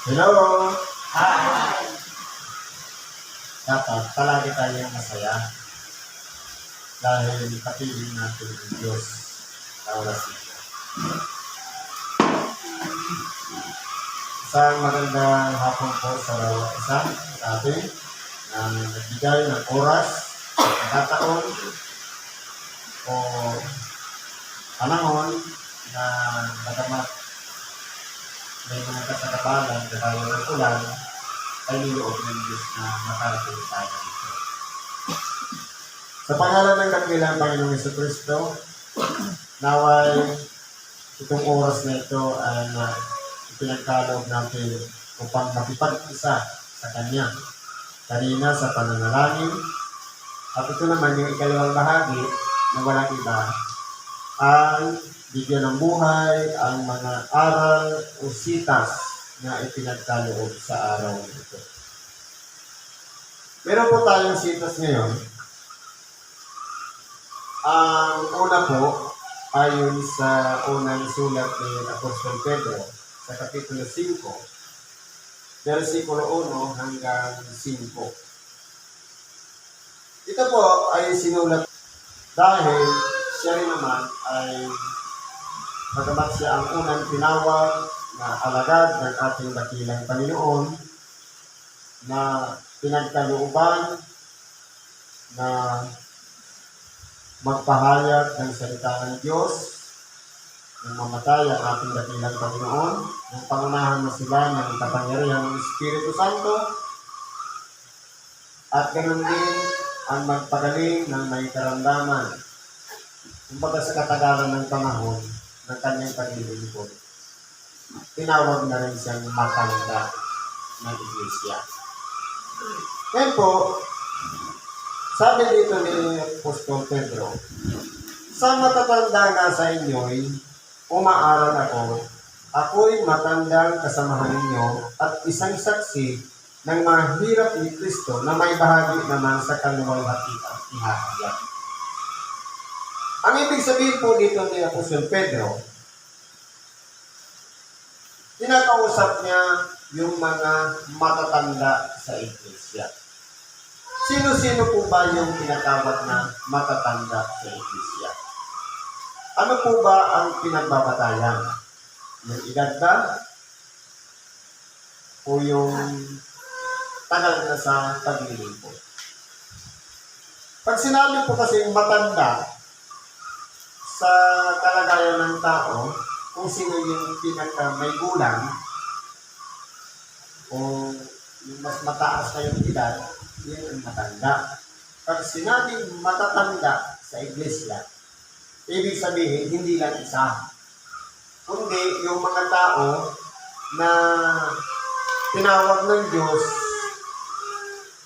Hello! Hi! Dapat palagi tayong masaya dahil kapiling natin ang Diyos na oras ito. Isang magandang hapon po sa bawat isa sa atin na nagbigay ng oras, pagkataon o panahon na bagamat may mga kasagabalan kagaya ng ulan ay niloob ng Diyos na makarating tayo dito. Sa pangalan ng dakilang Panginoong Jesucristo, naway itong oras na ito ay ipinagkaloob natin upang makipag-isa sa Kanya. Kanina sa pananalangin, at ito naman yung ikalawang bahagi na walang iba, ang bigyan ng buhay, ang mga aral o sitas na ipinagkaloob sa araw nito. Meron po tayong sitas ngayon. Ang una po, ayon sa unang sulat ni Apostol Pedro, sa Kapitulo 5, versikulo 1 hanggang 5. Ito po ay sinulat dahil siya rin naman ay bagamat siya ang unang tinawag na alagad ng ating dakilang Panginoon na pinagkalooban na magpahayag ng salita ng Diyos, ng mamatay ang ating dakilang Panginoon, ng pangunahan na sila ng kapangyarihan ng Espiritu Santo, at ganoon din ang magpagaling ng may karamdaman, kumbaga sa katagalan ng panahon ng kanyang paglilingkod. Tinawag na rin siyang matanda ng Iglesia. Ngayon po, sabi dito ni Apostol Pedro, sa matatanda nga sa inyo'y umaaral ako, ako'y matandang kasamahan ninyo at isang saksi ng mga hirap ni Kristo na may bahagi naman sa kaluwalhatian ihahayag. Ang ibig sabihin po dito ni Apostol Pedro, kinakausap niya yung mga matatanda sa Iglesia. Sino-sino po ba yung tinatawag na matatanda sa Iglesia? Ano po ba ang pinagbabatayan? Yung edad ba? O yung tagal na sa paglilingkod? Pag sinabi po kasi matanda sa kalagayan ng tao, kung sino yung may gulang o yung mas mataas na yung edad, yan ang matanda. Pag sinabing matatanda sa Iglesia, ibig sabihin, hindi lang isa, kundi yung mga tao na tinawag ng Diyos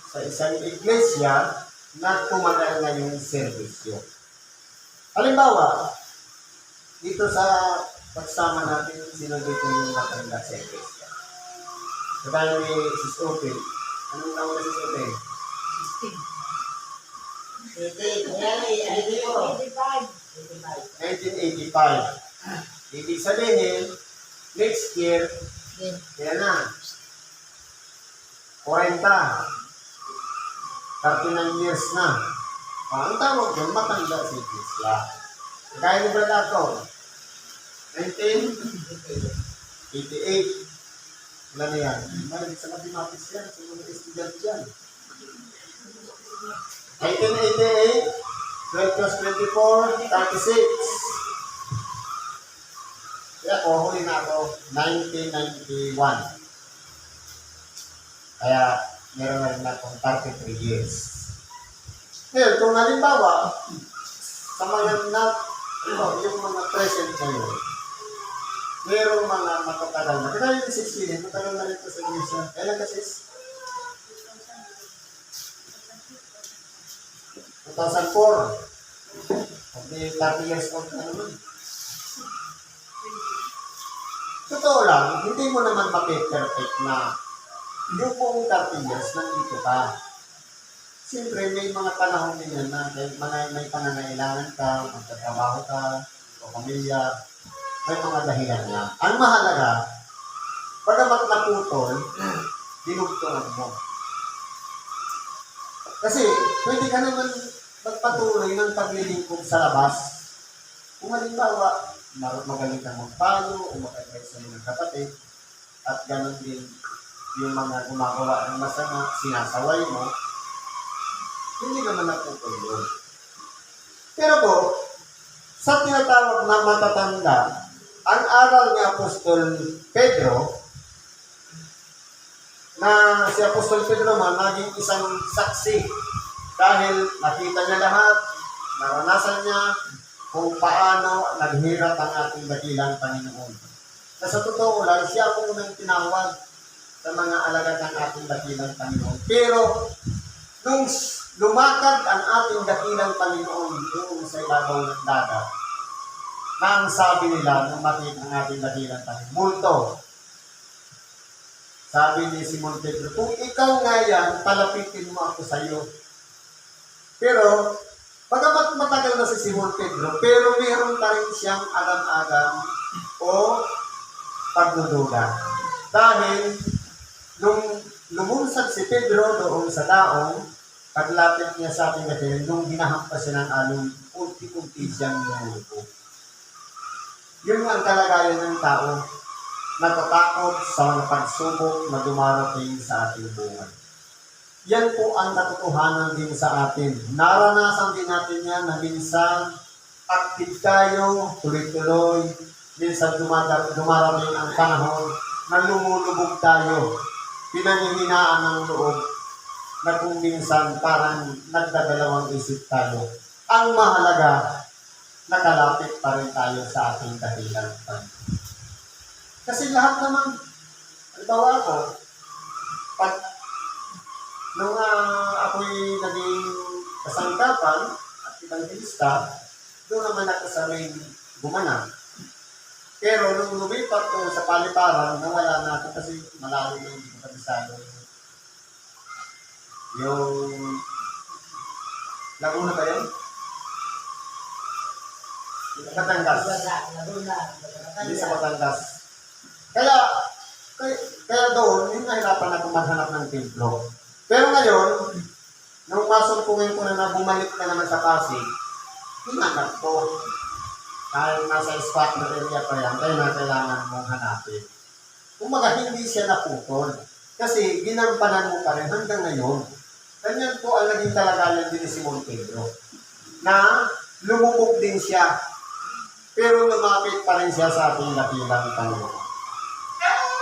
sa isang Iglesia na tumagal na yung serbisyo. Halimbawa, dito sa pagsama natin, sino dito yung matanda sa Iglesia? Kagaya ni Sis Ope. Anong taon na Sis Ope? 1985. Ibig sabihin, next year, kaya na, 40. 39 years na. Ang tawag doon, matanda sa Iglesia. Kaya ni Brad Ato, 1988. Wala na yan. Maraming sa mathematics yan. Sa mga estudyant yan. 1988, 12 plus 24, 36. Kaya ako, huli na ako, 1991. Kaya, meron na rin akong 33 years. Ngayon, kung halimbawa, sa mga yung mga present ngayon, merong mga matatagal na. Kaya yung Sis, matagal na rin ito sa Iglesia. Kailan ka, Sis? 2004. Okay, 30 years old na naman. Totoo lang, hindi mo naman mapiperfect na yung buong 30 years nandito ka. Siyempre, may mga panahon din yan na may pangangailangan ka, magtatrabaho ka, o pamilya, may mga dahilan niya. Ang mahalaga, Bagamat naputol, dinugtungan mo. Kasi pwede ka naman magpatuloy ng paglilingkod sa labas. Kung halimbawa, magaling kang magpalo o mag-advise sa mga kapatid, at gano'n din yung mga gumagawa ng masama, sinasaway mo, hindi naman naputol yun. Pero po, sa tinatawag na matatanda, ang aral ni Apostol Pedro, na si Apostol Pedro man naging isang saksi dahil nakita niya lahat, naranasan niya kung paano naghirap ang ating dakilang Panginoon. Na sa totoo lang, siya ang unang tinawag sa mga alagad ng ating dakilang Panginoon. Pero, nung lumakad ang ating dakilang Panginoon doon sa ibabaw ng dagat, na ang sabi nila nung makita ang ating dakilang Panginoon, multo. Sabi ni Simon Pedro, kung ikaw nga yan, palapitin mo ako sa iyo. Pero, bagamat matagal na si Simon Pedro, pero meron pa rin siyang agam-agam o pagdududa. Dahil, nung lumunsad si Pedro doon sa daong, paglapit niya sa ating dakilang, nung ginahampas siya ng alon, unti-unti siyang lumuko. Yun ang kalagayan ng tao, natatakot sa mga pagsubok na dumarating sa ating buhay. Yan po ang katotohanan din sa atin. Naranasan din natin yan na minsan active tayo, tuloy-tuloy, minsan dumarating ang panahon na lumulubog tayo, pinanghihinaan ng loob, na kung minsan parang nagdadalawang isip tayo. Ang mahalaga, nakalapit pa rin tayo sa ating dahilan. Kasi lahat naman, halimbawa ako, pag nung ako'y naging kasangkapan at evangelista, doon naman ako sa may gumanap. Pero nung lumipat ko sa paliparan, nawala na ako kasi malalim na hindi ko kabisado. Yung Laguna ba yun? Batangas. Hindi sa Batangas. Kaya doon, yung nahirapan ako maghanap ng templo. Pero ngayon, nung masungkungin ko na bumalik na naman sa Pasig, hinanap ko. Dahil nasa spot na area pa yan, kaya na kailangan mong hanapin. Kumaga, hindi siya naputol. Kasi ginampanan mo pa rin hanggang ngayon. Ganyan po ang naging kalagayan din ni Simon Pedro. Na lumubog din siya. Pero lumapit pa rin siya sa ating dakilang Panginoon.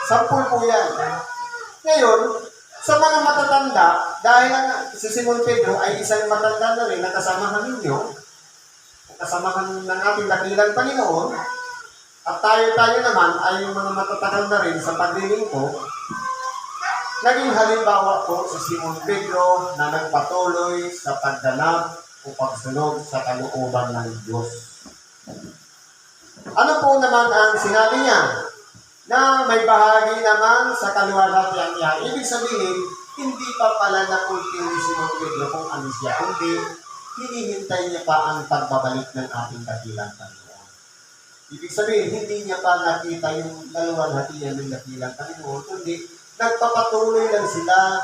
Sampul po yan. Ngayon, sa mga matatanda, dahil si Simon Pedro ay isang matanda na rin na kasamahan ninyo, kasamahan ng ating dakilang Panginoon, at tayo naman ay yung mga matatagal na rin sa paglilingkod, naging halimbawa po si Simon Pedro na nagpatuloy sa pagganap o pagsunod sa kalooban ng Diyos. Ano po naman ang sinabi niya? Na may bahagi naman sa kaluwalhatian niya. Ibig sabihin, hindi pa pala napulting ni Simon Pedro kung ano siya, kundi hinihintay niya pa ang pagbabalik ng ating dakilang Panginoon. Ibig sabihin, hindi niya pa nakita yung kaluwalhatian ng dakilang Panginoon, kundi nagpapatuloy lang sila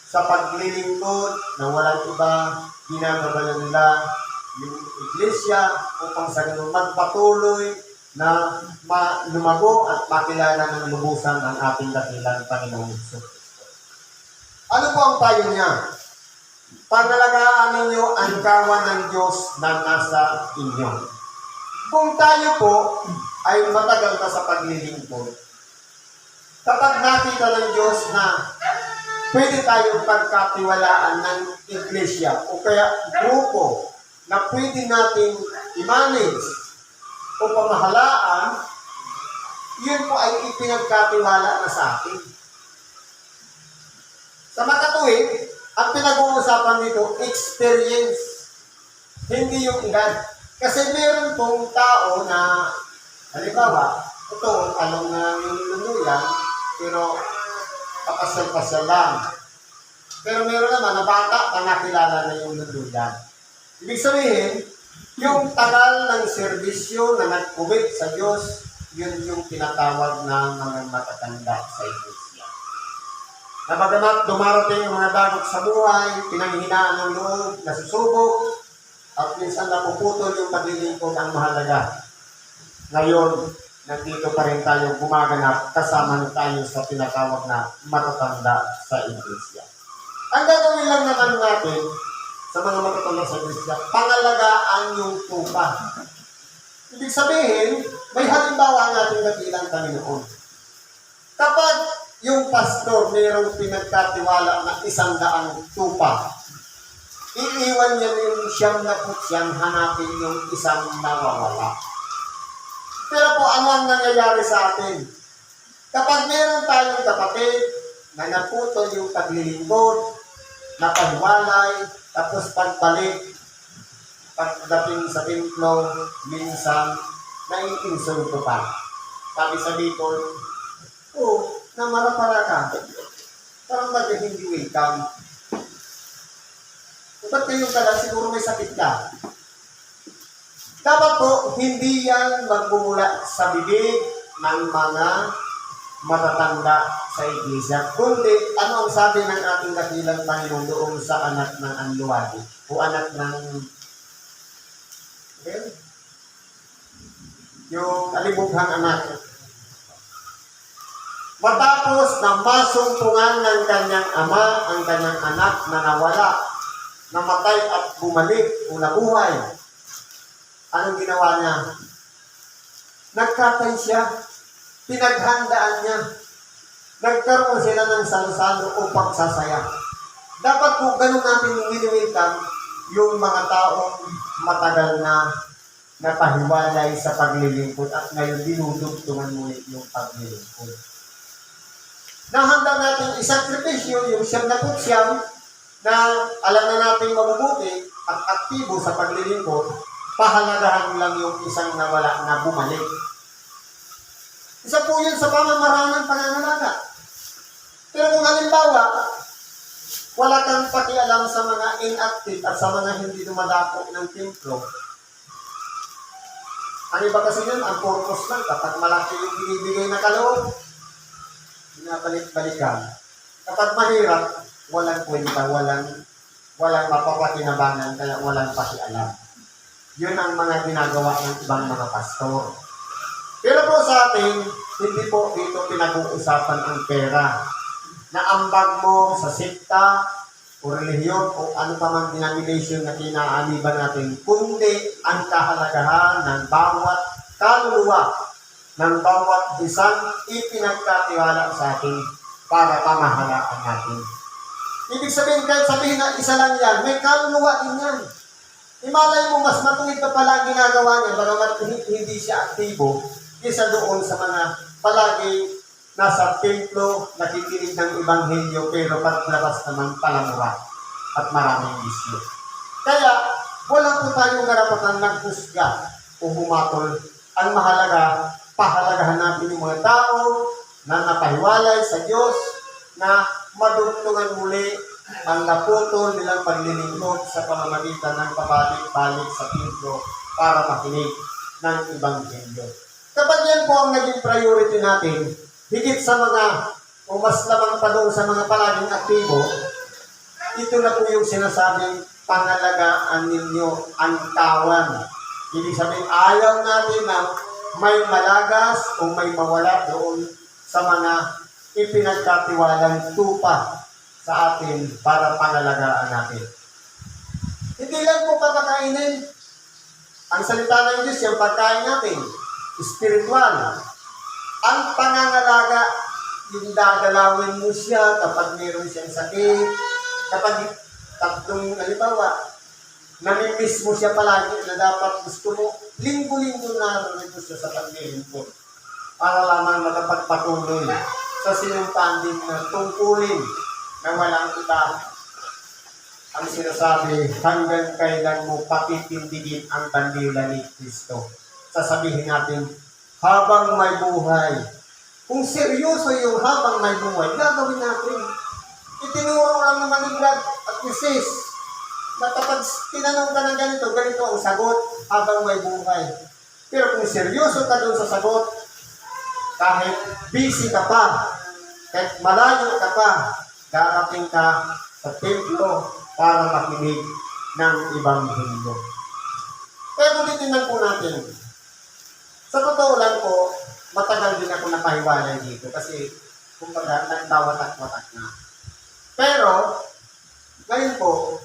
sa paglilingkod na walang iba, ginagawa nila yung iglesia upang sa ganun magpatuloy na lumago at makilala ng lubusan ang ating dakilang Panginoong Hesus. Ano po ang payo niya? Panalagaan ninyo ang kawan ng Diyos na nasa inyo. Kung tayo po ay matagal na sa paglilingkod, kapag nakita ng Diyos na pwede tayong pagkatiwalaan ng iglesia o kaya grupo na pwede nating i-manage o pamahalaan, yun po ay ipinagkatiwala na sa atin. Sa makatuwid, ang pinag-uusapan dito, experience, hindi yung edad. Kasi meron pong tao na, halimbawa, ito, alam na yung luluyan, pero kapasal-pasal lang. Pero meron naman na bata na nakilala na yung luluyan. Ibig sabihin, yung tagal ng serbisyo na nag-commit sa Diyos, yun yung tinatawag na mga matatanda sa iglesia. Na bagamat dumarating ang mga dagok sa buhay, pinanghihinaan ng loob, nasusubok, at minsan napuputol yung paglilingkod ang mahalaga. Ngayon, nandito pa rin tayo gumaganap, kasama tayo sa tinatawag na matatanda sa iglesia. Ang gagawin lang naman natin sa mga matatanda sa iglesia, pangalagaan yung tupa. Ibig sabihin, may halimbawa natin na bilang Panginoon. Kapag yung pastor mayroong pinagkatiwala na 100 tupa, iiwan niya yung 99 hanapin yung isang nawawala. Pero po, ano ang nangyayari sa atin? Kapag meron tayong kapatid na naputol yung paglilingkod, napahiwalay, tapos pagbalik, pagdating sa templo, minsan, naiinsulto pa. Sabi sa Bicol, namara-para ka. Parang bagay hindi welcome. Ba't kayo pala? Siguro may sakit ka. Dapat po, hindi yan magmumula sa bibig ng mga matatanda sa iglesia. Kundi, ano ang sabi ng ating dakilang Panginoon doon sa anak ng Anluwadi? O anak ng... Okay? Yung alibughang anak. Matapos na masumpungan ng kanyang ama ang kanyang anak na nawala, namatay at bumalik o nabuhay, anong ginawa niya? Nagkatay siya, pinaghandaan niya, nagkaroon sila ng salo-salo o pagsasaya. Dapat po ganun natin wini-welcome yung mga taong matagal na napahiwalay sa paglilingkod at ngayon dinudugtungan muli yung paglilingkod. Nahanda natin isakripisyo yung 99 na alam na natin mabubuti at aktibo sa paglilingkod, pahalagahan lang yung isang nawala na bumalik. Isa po yun sa pamamaraan ng pangangalaga. Pero kung halimbawa, wala kang pakialam sa mga inactive at sa mga hindi dumadako ng templo, ang iba kasi yun, ang purpose lang, kapag malaki yung binibigay na kaloob, binabalik-balikan. Kapag mahirap, walang kwenta, walang mapapakinabangan, kaya walang pakialam. Yun ang mga ginagawa ng ibang mga pastor. Pero po sa atin, hindi po dito pinag-uusapan ang pera. Na ambag mo sa sikta, o relihiyon, o ano pa mang denomination na kinaaniban natin, kundi ang kahalagahan ng bawat kaluluwa, ng bawat isang ipinagkatiwala sa atin para pamahalaan natin. Ibig sabihin, kahit sabihin na isa lang yan, may kaluluwa din yan. Imalay mo, mas matuwid pa pala ang ginagawa niya, bagamat hindi siya aktibo, isa doon sa mga palagi nasa templo, nakikinig ng Ebanghelyo, pero paglabas naman palamura at maraming bisyo. Kaya, wala po tayong karapatan naghusga o humatol. Ang mahalaga, pahalagahan natin yung mga tao na napahiwalay sa Diyos, na madugtungan muli ang naputol nilang paglilingkod sa pamamagitan ng pabalik-balik sa templo para makinig ng Ebanghelyo. Kapag yan po ang naging priority natin, higit sa mga, o mas lamang pa doon sa mga palaging aktibo, ito na po yung sinasabing pangalagaan ninyo ang tawan. Ibig sabihin, ayaw natin na may malagas o may mawala doon sa mga ipinagkatiwalang tupa sa atin para pangalagaan natin. Hindi lang po pagkakainin. Ang salita ng Diyos, yung pagkain natin, spiritual. Ang pangangalaga, yung dadalawin mo siya kapag meron siyang sakit, kapag tatlong, halimbawa, namimiss mo siya palagi na dapat gusto mo, linggo-linggo na rin siya sa paglilingkod para lamang makapagpatuloy sa sinumpaan din na tungkulin na walang iba. Ang sinasabi, hanggang kailan mo patitindigin ang bandila ni Kristo. Sasabihin natin, habang may buhay. Kung seryoso yung habang may buhay, gagawin natin. Itinuro lang naman ni God at ni Sis na kapag tinanong ka ng ganito, ganito ang sagot habang may buhay. Pero kung seryoso ka doon sa sagot, kahit busy ka pa, kahit malayo ka pa, darating ka sa templo para makinig ng Ebanghelyo. Pero titingnan po natin. Sa totoo lang po, matagal din ako napahiwalay dito kasi kumbaga nagdawatak-watak na. Pero, ngayon po,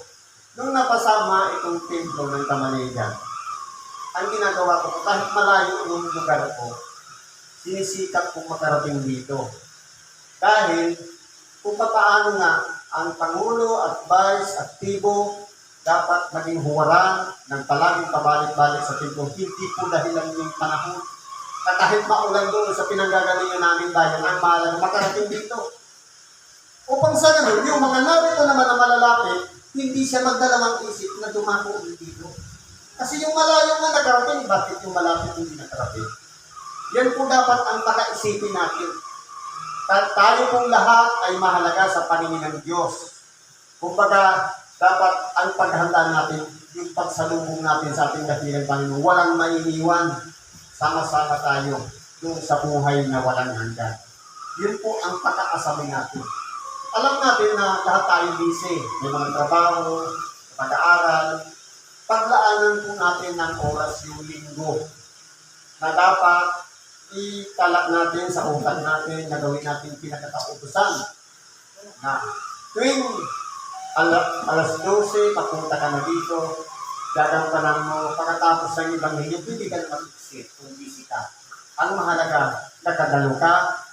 nung napasama itong templo ng Tamaligan, ang ginagawa ko po, kahit malayo yung lugar ko, sinisikap kong makarating dito. Dahil, kung paano nga ang Pangulo at Vice aktibo, dapat maging huwaran ng palaging pabalik-balik sa templo. Hindi po dahilan yung panahon na kahit maulan doon sa pinanggagalingan namin bayan, ang mahalaga makarating dito. Upang sa ganun, yung mga narito naman na malalapit, hindi siya magdalawang isip na dumako dito. Kasi yung malayo na nakarating, bakit yung malapit hindi nakarating? Yan po dapat ang pakaisipin natin. Tayo pong lahat ay mahalaga sa paningin ng Diyos. Kumbaga, dapat ang paghanda natin, yung pagsalubong natin sa ating dakilang Panginoon, walang mainiwan, sama-sama tayo doon sa buhay na walang hanggan. Yun po ang pagkakasabay natin. Alam natin na lahat tayo busy, may mga trabaho, pag-aaral, paglaanan po natin ng oras yung linggo na dapat italak natin sa utak natin na gawin natin pinakatautusan na tuwing alas 12, papunta ka na dito, gagampanan mo, pagkatapos ng Ebanghelyo, pwede ka na mag-exit kung busy ka. Ang mahalaga, nakadalo ka,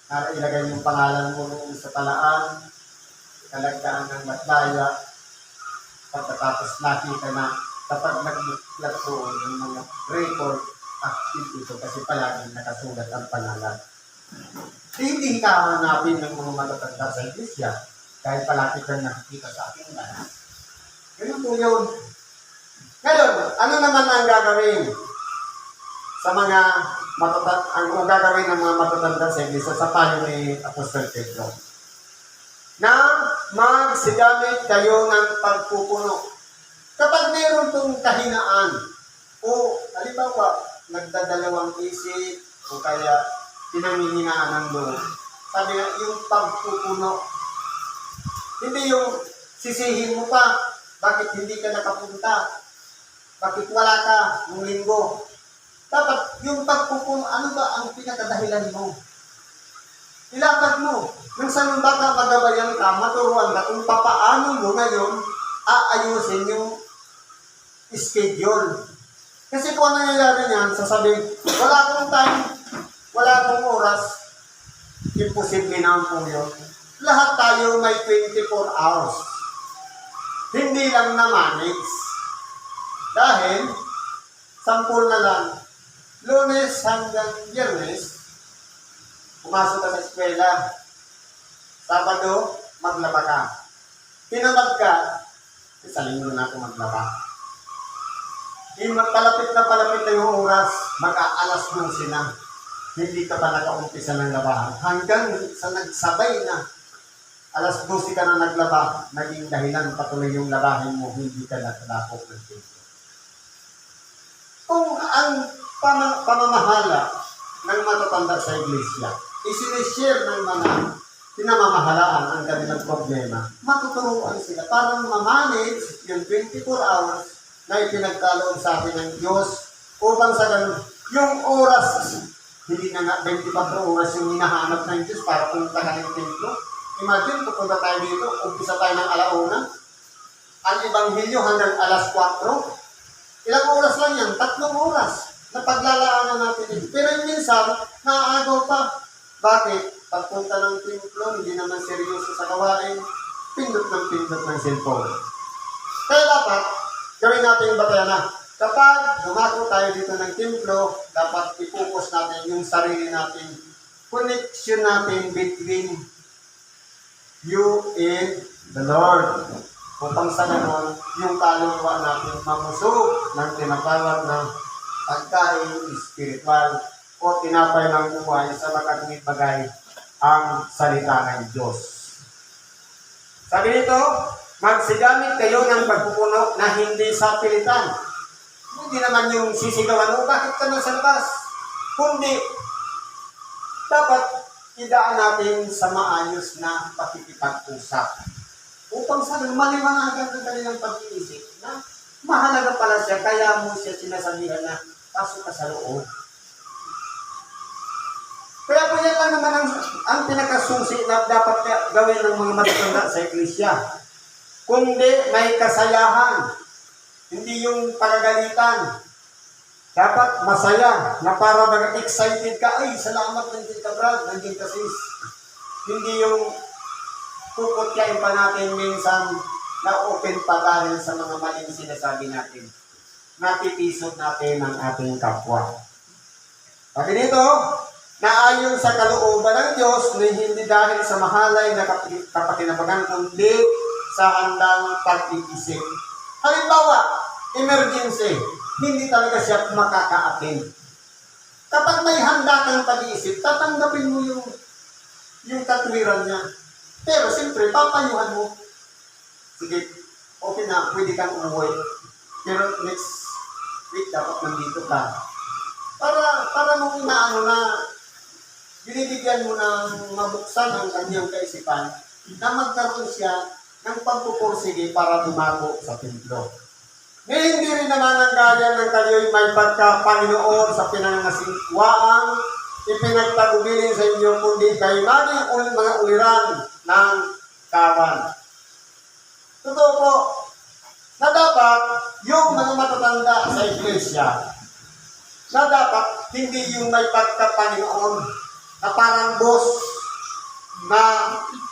na ilagay yung pangalan mo noon sa talaan, kalagdaan ng matlaya, pagkatapos nakita na kapag nag-look doon yung mga record, active ito kasi palaging nakasulat ang pangalan. Hindi ka hanapin ng mga matatanda sa iglesia kahit palagi kang nakikita sa ating lahat. Ganun po yun. Ngayon, ano naman ang gagawin sa mga ang gagawin ng mga matatanda sa iglesia sa payo ni Apostol Pedro? Na magsigamit kayo ng pagpupuno. Kapag mayroon itong kahinaan, o halimbawa, nagdadalawang isip, o kaya pinanginginaan ng loob, sabi nga, yung pagpupuno, hindi yung sisihin mo pa, bakit hindi ka nakapunta, bakit wala ka ng linggo. Dapat yung pagpupuno, ano ba ang pinakadahilan mo? Ilapag mo. Nang saan baka magabayan ka, maturuan ka kung papaano mo ngayon aayusin yung schedule. Kasi kung ano nangyayari niyan, sasabihin, wala akong time, wala akong oras, imposible naman po yun. Lahat tayo may 24 hours. Hindi lang na-manage. Dahil, sampul na lang, Lunes hanggang Biyernes, pumasok ka sa eskwela. Sabado, maglaba ka. Tinamad ka, sa linggo na ako maglaba. Palapit na yung oras, mag-aalas 12 na. Hindi ka pa naka-umpisa ng labahan. Hanggang sa nagsabay na, alas 12 ka na naglaba, naging dahilan patuloy yung labahin mo, hindi ka nakadakop ng templo. Kung ang pamamahala ng matatanda sa iglesia, isinishare ng mga pinamamahalaan ang kanilang problema, matuturuan sila para ma-manage yung 24 hours na ipinagkaloob sa atin ng Diyos upang sa ganun, yung oras, hindi na nga 24 oras yung hinahanap ng Diyos para punta ka ng templo. Imagine, pupunta tayo dito, umpisa tayo ng alauna, ang Ebanghelyo hanggang alas 4. Ilang oras lang yan? 3 oras na paglalaanan natin ito. Pero yung minsan, naaagaw pa. Bakit? Pagpunta ng templo, hindi naman seryoso sa gawain, pindot ng cellphone. Kaya dapat, gawin natin yung batayana. Kapag dumako tayo dito ng templo, dapat i-focus natin yung sarili natin, connection natin between you and the Lord. Upang sa ganon, yung kaluluwa natin mamusog ng tinatawag na pagkain spiritual o tinapay ng buhay sa makatungit bagay ang salita ng Diyos. Sabi nito, magsigamit kayo ng pagpupuno na hindi sa pilitan. Hindi naman yung sisigawan mo, bakit ka nasa labas? Kundi, dapat idaan natin sa maayos na pakikipag-usap upang sa maliwanagan ng kanilang pag-iisip na mahalaga pala siya, kaya mo siya sinasabihan na pasok ka sa loob. Kaya po yan lang naman ang pinakasusi na dapat gawin ng mga matatanda sa iglesia. Kundi may kasayahan, hindi yung pagagalitan. Dapat masaya, na para mag-excited ka, ay salamat nandiyan ka Brad, nandiyan ka sis. Hindi yung puputyain pa natin minsan na open pa dahil sa mga maling sinasabi natin. Natitisod natin ang ating kapwa. Sabi nito, na ayon sa kalooban ng Diyos na hindi dahil sa mahalay na kapakinabangan kundi sa handang pag-iisip. Halimbawa, emergency, hindi talaga siya makakaatin. Kapag may handa kang pag-iisip, tatanggapin mo yung katwiran niya. Pero siyempre, papayuhan mo. Sige, okay na, pwede kang umuwi. Pero next week, dapat nandito ka. Para mo inaano na binibigyan mo ng mabuksan ang kanyang kaisipan na magkaroon siya ng pagpupursige para tumago sa templo. Ngayon hindi rin naman ang gaya ng kayo'y may pagka-Panginoon sa pinangasinwaang ipinagtagubilin sa inyo, kundi kayo maging mga uliran ng kawan. Totoo po, na dapat yung mga matatanda sa iglesia, na dapat hindi yung may pagka-Panginoon na parang boss na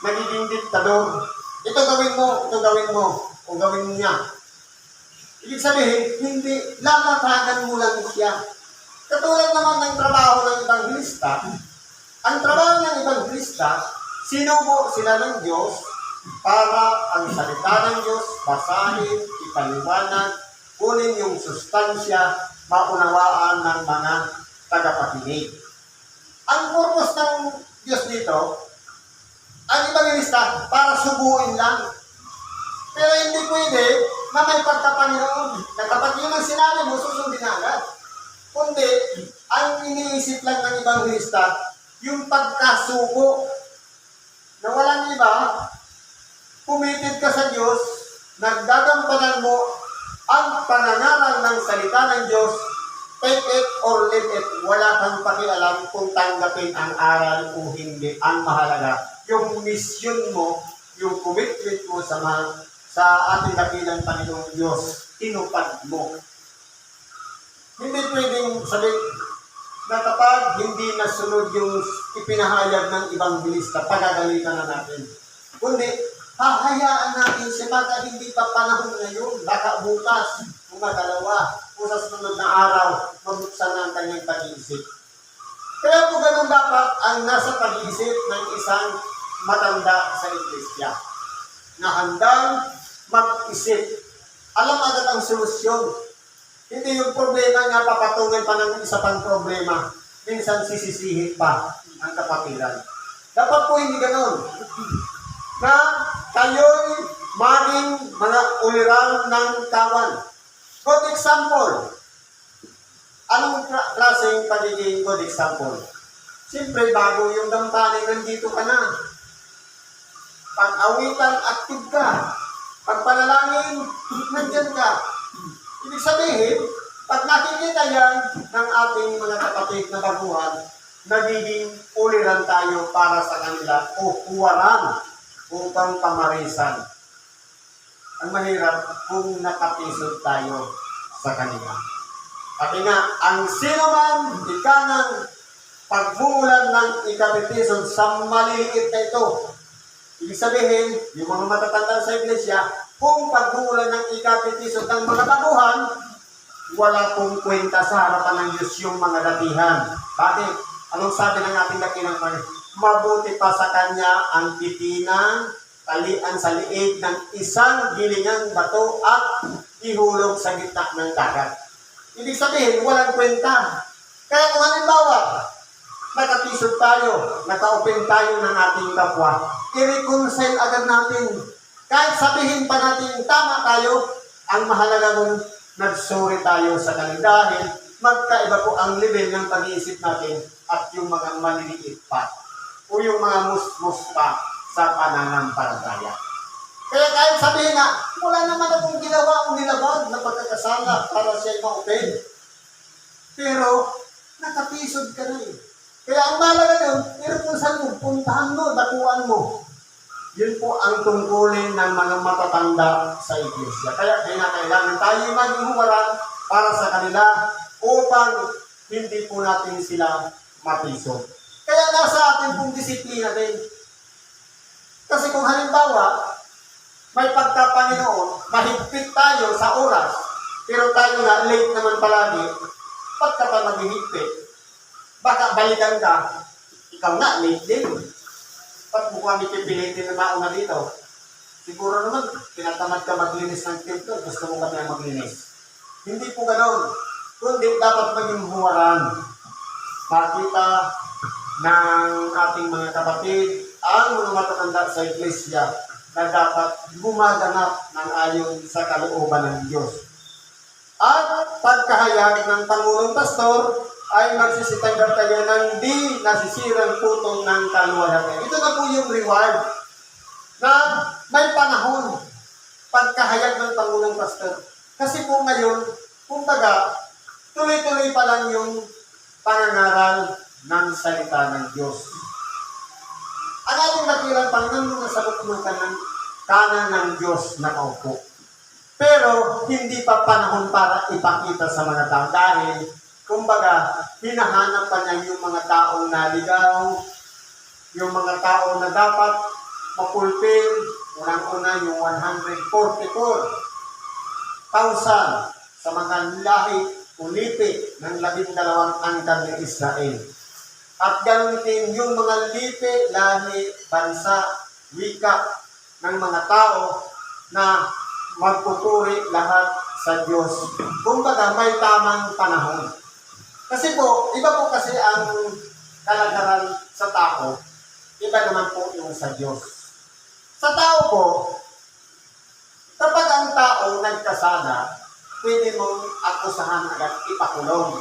magiging diktador. Ito gawin mo, o gawin niya. Ibig sabihin, hindi, lalatagan mo lang siya. Katulad naman ng trabaho ng Evangelista, ang trabaho ng Evangelista, sinubo sila ng Diyos para ang salita ng Diyos, basahin, ipaliwanag, kunin yung sustansya, maunawaan ng mga tagapakinig. Ang purpose ng Diyos dito, ang Evangelista, para subuin lang. Pero hindi pwede na may pagkapanginoon na kapag yun ang sinabi mo, susundin na agad. Kundi, ang iniisip lang ng Evangelista, yung pagkasuko na walang iba, pumitid ka sa Diyos, nagdagampanan mo ang panangaral ng salita ng Diyos, take it or leave it, wala kang pakialam kung tanggapin ang aral o hindi. Ang mahalaga, yung mission mo, yung commitment mo sa ating dakilang Panginoong Diyos, tinupad mo. Hindi pwedeng sabihin na kapag hindi nasunod yung ipinahayag ng Evangelista, pagagalitan na natin. Kundi, hahayaan natin siya baka hindi pa panahon ngayon, baka bukas, mga dalawa, o sa sunod na araw, mabuksan na ang kanyang pag-iisip. Kaya po ganun dapat ang nasa pag-iisip ng isang matanda sa iglesia na handang mag-isip. Alam agad ang solusyon. Hindi yung problema nga papatungan pa ng isa pang problema. Minsan sisisihin pa ang kapatiran. Dapat po hindi ganun. Na kayo'y maging mga uliran ng kawan. Good example. Anong klaseng pagiging good example? Siyempre, bago yung dampaling, nandito ka na. Pag-awitan, active ka. Pagpanalangin, nandyan ka. Ibig sabihin, pag nakikita yan ng ating mga kapatid na baguhan, nagiging uliran tayo para sa kanila o huwaran upang pamarisan. Ang mahirap kung nakapisod tayo sa kanila. Kasi nga, ang sino man ikanang pagmulan ng ikapitisod sa maliliit na ito. Ibig sabihin, yung mga matatanda sa iglesia, kung pagmulan ng ikapitisod ng mga baguhan, wala pong kwenta sa harapan ng Diyos yung mga datihan. Bakit? Anong sabi ng ating dakilang Panginoon? Mabuti pa sa kanya ang titinang talian sa liig ng isang gilingang bato at ihulog sa gitna ng dagat. Ibig sabihin, walang kwenta. Kaya kung halimbawa, nakatisod tayo, naka-open tayo ng ating kapwa, i-reconcile agad natin. Kahit sabihin pa natin tama tayo, ang mahalaga kung nag-sorry tayo sa kanila dahil magkaiba po ang level ng pag-iisip natin at yung mga maliliit pa o yung mga musmus pa sa pananampalataya. Kaya kahit sabihin na, wala naman akong ginawa o nilabag na pagkakasala para siya ma-open. Pero, nakapisod ka na eh. Kaya ang mahalaga doon, pero kung saan mo, puntahan mo, dakuan mo. Yun po ang tungkulin ng mga matatanda sa iglesia. Kaya kailangan tayo maging huwaran para sa kanila upang hindi po natin sila mapisod. Kaya nasa atin pong disiplina din. Kasi kung halimbawa, may pagka-Panginoon, mahigpit tayo sa oras, pero tayo nga late naman palagi, ba't ka pa maghihigpit? Baka balikan ka, ikaw na, late din. Ba't mo kami pipilitin na mauna dito? Siguro naman, tinatamad ka maglinis ng templo, gusto mo kami maglinis. Hindi po ganoon. Kundi dapat maging huwaran. Makita ng ating mga kapatid, ang mga matatanda sa iglesia, na dapat gumaganap ng ayon sa kalooban ng Diyos. At pagkahayag ng Pangulong Pastor, ay magsisitanggap kayo ng di nasisirang putong ng kaluwalhatian. Ito na po yung reward na may panahon pagkahayag ng Pangulong Pastor. Kasi po ngayon, kumbaga, tuloy-tuloy pa lang yung pangangaral ng salita ng Diyos. Ang ating dakilang Panginoon na sa luklukan ng kanan ng Diyos na kaupo. Pero hindi pa panahon para ipakita sa mga tao dahil kumbaga, hinahanap pa niya yung mga taong naligaw, yung mga tao na dapat mapulpil, unang-una yung 144,000 sa mga lahi ulipi ng 12 angkan ng Israel. At ganoon din yung mga lipi, lahi, bansa, wika ng mga tao na magpupuri lahat sa Diyos. Kumbaga, may tamang panahon. Kasi po, iba po kasi ang kalagaran sa tao, iba naman po yung sa Diyos. Sa tao po, kapag ang tao nagkasala, pwede mong akusahan agad, ipakulong.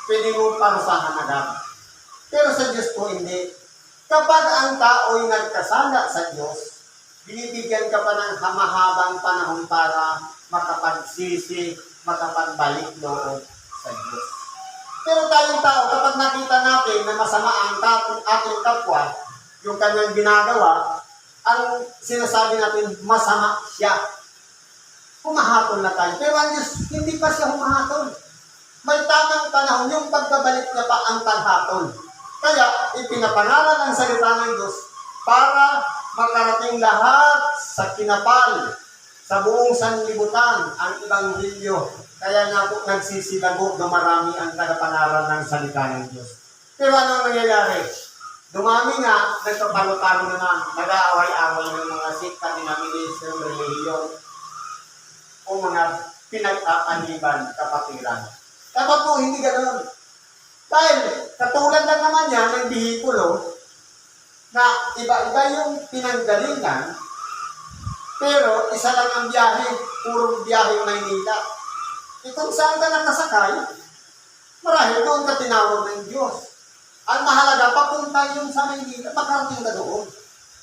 Pwede mong parusahan agad. Pero sa Diyos po hindi. Kapag ang tao'y nagkasala sa Diyos, binibigyan ka pa ng hamahabang panahon para makapagsisi, makapagbalik loob sa Diyos. Pero tayong tao, kapag nakita natin na masama ang ating kapwa, yung kanyang ginagawa, ang sinasabi natin, masama siya. Humahatol na tayo. Pero ang Diyos, hindi pa siya humahatol. May tamang panahon, yung pagbabalik niya pa ang paghatol. Kaya, ipinapangalan ang salita ng Diyos para makarating lahat sa kinapal, sa buong sanlibutan, ang Ebanghelyo. Kaya nga po nagsisilago, dumarami ang tagapangaral ng salita ng Diyos. Pero ano nangyayari? Dumami nga, nagpapalo-talo naman, nag-aaway-away ng mga sikta, denomination, religion, o mga pinag-aaniban, kapatiran. Dapat po, hindi ganoon. Dahil, katulad lang naman yan ng bihikulo, na iba-iba yung pinanggalingan, pero isa lang ang biyahe, puro biyahe Maynila. Kung saan ka nakasakay, marahil doon ka tinawag ng Diyos. Ang mahalaga, papunta yung sa Maynila, makarating ka doon.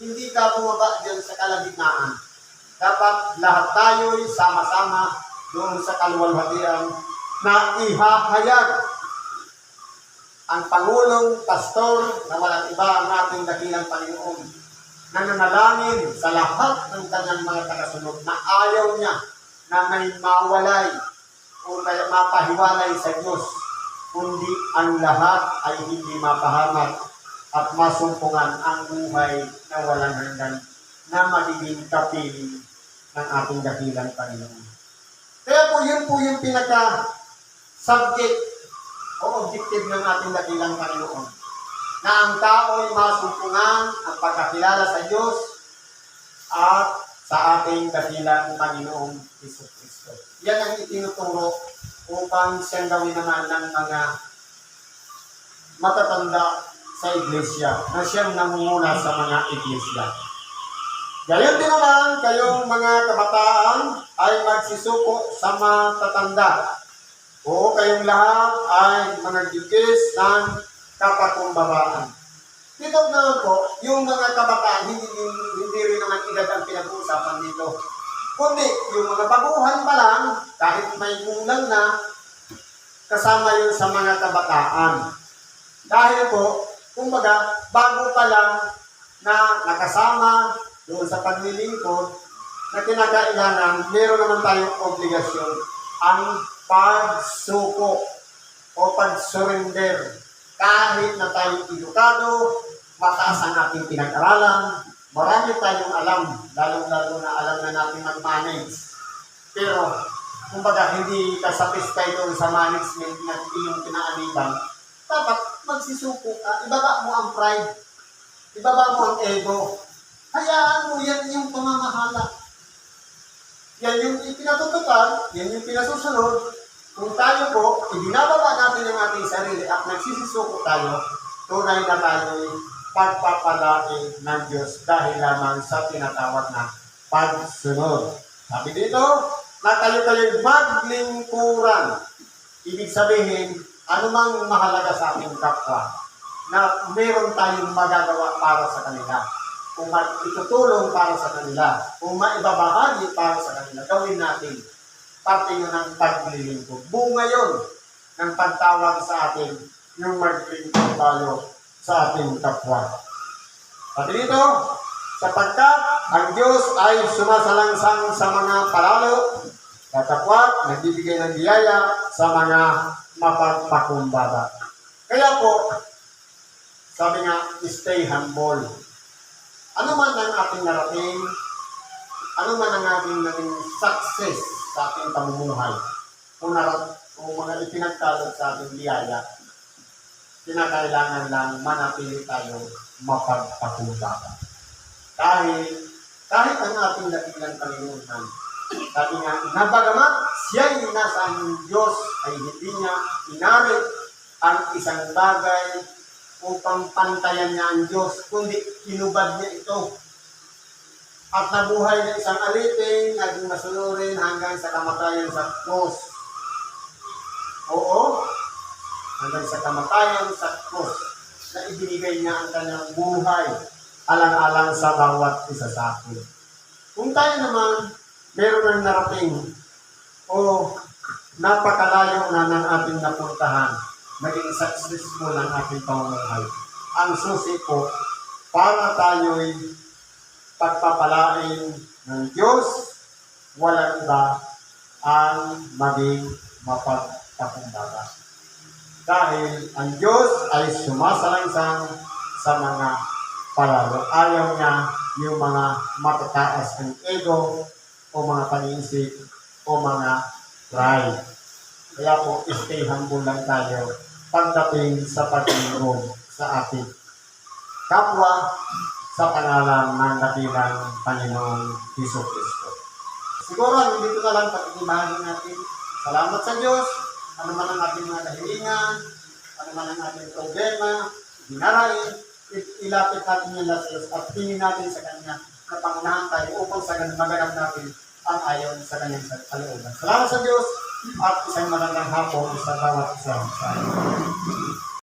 Hindi ka bumaba dyan sa kalagitnaan. Dapat lahat tayo'y sama-sama doon sa kaluwalhatian na ihahayag ang Pangulong Pastor na walang iba ang ating dakilang Panginoon na nanalangin sa lahat ng kanyang mga tagasunod na ayaw niya na may mawalay o mapahiwalay sa Diyos, kundi ang lahat ay hindi mapahamak at masumpungan ang buhay na walang hanggan na magiging kapiling ng ating dakilang Panginoon. Kaya po yun po yung pinaka-subject o objective ng ating dakilang Panginoon. Na ang tao ay masumpungan ang pagkakilala sa Diyos at sa ating dakilang Panginoong Jesucristo. Yan ang itinuturo upang siyang gawin naman ng mga matatanda sa iglesia na siyang namumuna sa mga iglesia. Gayon din naman kayong mga kabataan ay magsisuko sa matatanda. Oo, kayong lahat ay mga gigis ng kapakumbabaan. Dito naman po, yung mga kabataan, hindi rin naman edad ang pinag-uusapan dito. Kundi, yung mga baguhan pa lang, kahit may gulang na, kasama yun sa mga kabataan. Dahil po, kumbaga, bago pa lang na nakasama doon sa paglilingkod, na kinakailangan, meron naman tayong obligasyon, ang pagsuko o pag-surrender. Kahit na tayong edukado, mataas ang ating pinag-aralan, marami tayong alam, lalong-lalo na alam na natin mag-manage. Pero, kumbaga, hindi ka satisfied doon sa management na iyong pinaaniban, dapat magsisuko ka, ibaba mo ang pride, ibaba mo ang ego. Hayaan mo, yan yung pamamahala. Yan yung ipinatutukan, yan yung pinasusunod. Kung tayo po, ibinababa natin ang ating sarili at nagsisisuko tayo, tunay na tayo'y pagpapalain ng Diyos dahil lamang sa tinatawag na pagsunod. Sabi dito, na kayo-kayo'y maglingkuran. Ibig sabihin, anumang mahalaga sa ating kapwa, na meron tayong magagawa para sa kanila. Kung itutulong para sa kanila, kung maibabahagi para sa kanila, gawin natin. Parte yun ng paglilingkod. Bunga yun ng pagtawag sa atin, yung maglingkod tayo sa ating kapwa. At dito, sapagkat ang Diyos ay sumasalangsang sa mga palalo, katapwat, nagbibigay ng biyaya sa mga mapagpakumbaba. Kaya po, sabi nga, stay humble. Ano man ang ating narating, ano man ang ating naging success sa ating pamumuhay, kung mga ipinagkalot sa ating biyaya, kinakailangan lang manatili tayo mapagpakumbaba. Kahit ang ating dakilang Panginoon, sabi nga, nabagamat siya'y nasa ang Diyos ay hindi niya inari ang isang bagay upang pantayan niya ang Diyos, kundi kinubad niya ito. At nabuhay na isang alipin, naging masunurin hanggang sa kamatayan sa krus. Oo, hanggang sa kamatayan sa krus, na ibinigay niya ang kanyang buhay, alang-alang sa bawat isa sa atin. Kung tayo naman, meron ng narating, o napakalayo na ng ating napuntahan, maging successful ang ating pamumuhay. Ang susi po, para tayo'y pagpapalain ng Diyos, walang iba ang maging mapagpakumbaba. Dahil ang Diyos ay sumasalangsang sa mga palalo. Ayaw niya yung mga matataas ng ego o mga pag-iisip o mga pride. Kaya po, stay humble lang tayo pagdating sa pag-inom sa ating kapwa sa pangalan ng dakilang Panginoong Jesucristo. Siguro, dito na lang pag-ibahagi natin. Salamat sa Diyos. Ano man ang ating mga kahilingan, ano man ang ating problema, dinarain, ilapit natin yung sa Diyos at tingin natin sa Kanya na pangunahan tayo upang sa ganun maganap natin ang ayon sa Kanyang kalooban. Salamat sa Diyos at isang magandang hapon sa bawat isa sa atin.